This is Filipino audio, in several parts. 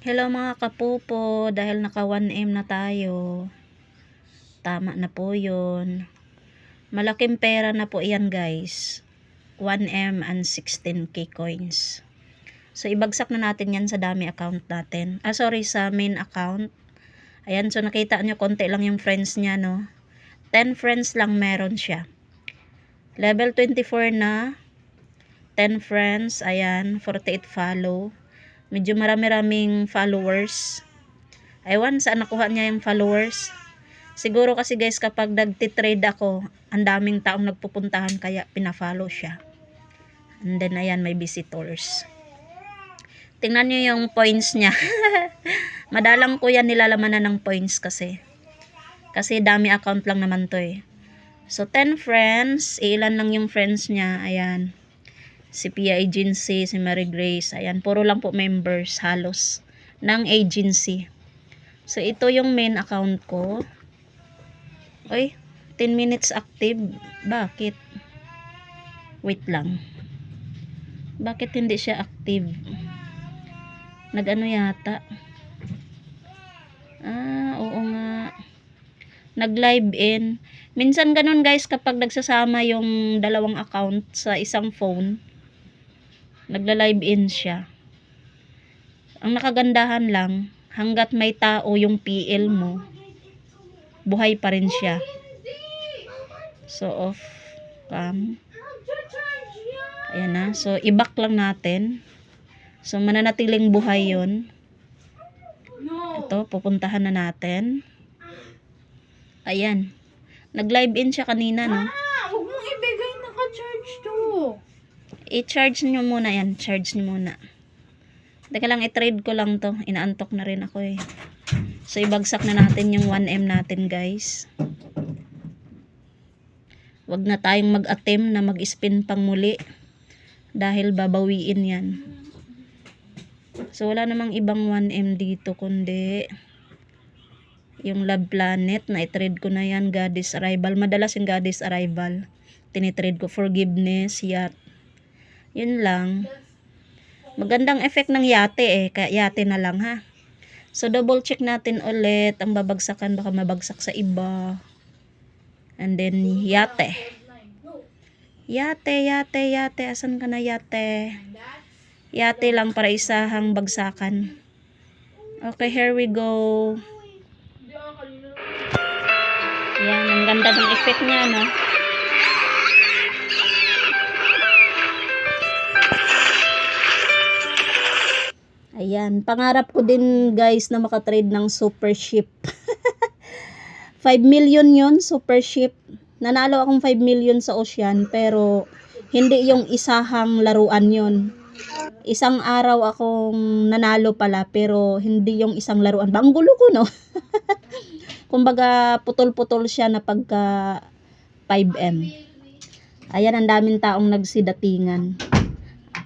Hello mga kapupo, dahil naka 1M na tayo, tama na po yun. Malaking pera na po yan guys, 1M and 16k coins. So ibagsak na natin yan sa dami account natin, sa main account. Ayan, so nakita nyo konti lang yung friends niya, no? 10 friends lang meron siya. Level 24 na, 10 friends, ayan, 48 follow. Medyo marami-raming followers. Ewan saan nakuha niya yung followers. Siguro kasi guys, kapag nagtitrade ako, ang daming taong nagpupuntahan kaya pinafollow siya. And then ayan, may visitors. Tingnan niyo yung points niya. Madalang ko yan nilalamanan ng points kasi. Kasi dami account lang naman to eh. So 10 friends, ilan lang yung friends niya. Ayan. Si Pia Agency, si Mary Grace, ayan, puro lang po members halos ng agency. So ito yung main account ko. Oy, 10 minutes active. Bakit? Wait lang. Bakit hindi siya active? Nag-ano yata? Oo nga. Nag-live in. Minsan ganun guys, kapag nagsasama yung dalawang account sa isang phone, nagla-live in siya. Ang nakagandahan lang, hanggat may tao yung PL mo, buhay pa rin siya. So off cam. Ayan na. So i-back lang natin. So mananatiling buhay yun. Ito, pupuntahan na natin. Ayan. Nag-live in siya kanina, no? Huwag mong ibigay, naka-charge to. I-charge nyo muna yan. Charge nyo muna. Teka lang, i-trade ko lang to. Inaantok na rin ako eh. So, ibagsak na natin yung 1M natin, guys. Wag na tayong mag-attempt na mag-spin pang muli. Dahil babawiin yan. So, wala namang ibang 1M dito, kundi yung Love Planet. Na i-trade ko na yan. Goddess Arrival. Madalas yung Goddess Arrival. Tinitrade ko. Forgiveness, Yacht. Yun lang. Magandang effect ng yate eh. Kaya yate na lang ha. So double check natin ulit ang babagsakan. Baka mabagsak sa iba. And then yate. Yate. Asan ka na yate? Yate lang para isahang bagsakan. Okay, here we go. Yan, ang ganda ng effect niya, no? Ayan, pangarap ko din guys na makatrade ng super ship. 5 million yun, super ship. Nanalo akong 5 million sa Ocean, pero hindi yung isahang laruan yun. Isang araw akong nanalo pala, pero hindi yung isang laruan. Ang gulo ko, no? Kumbaga, putol-putol siya na pagka 5M. Ayan, ang daming taong nagsidatingan.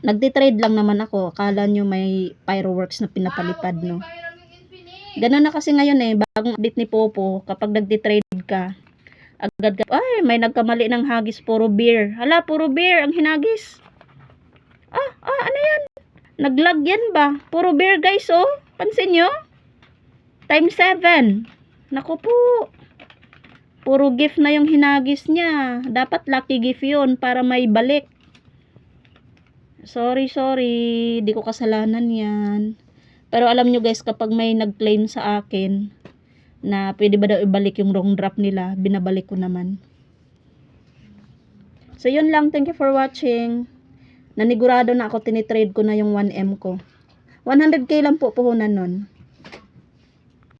Nagtitrade lang naman ako. Akala nyo may fireworks na pinapalipad, no? Ganun na kasi ngayon eh. Bagong update ni Popo, kapag nagtitrade ka, agad ka, ay, may nagkamali ng hagis, puro beer. Hala, puro beer ang hinagis. Ano yan? Naglag yan ba? Puro beer guys, oh. Pansin nyo? Times 7. Naku po. Puro gift na yung hinagis niya. Dapat lucky gift yun para may balik. Sorry. Di ko kasalanan yan. Pero alam nyo guys, kapag may nag-claim sa akin na pwede ba daw ibalik yung wrong drop nila, binabalik ko naman. So yun lang. Thank you for watching. Nanigurado na ako, tinitrade ko na yung 1M ko. 100k lang po puhunan nun.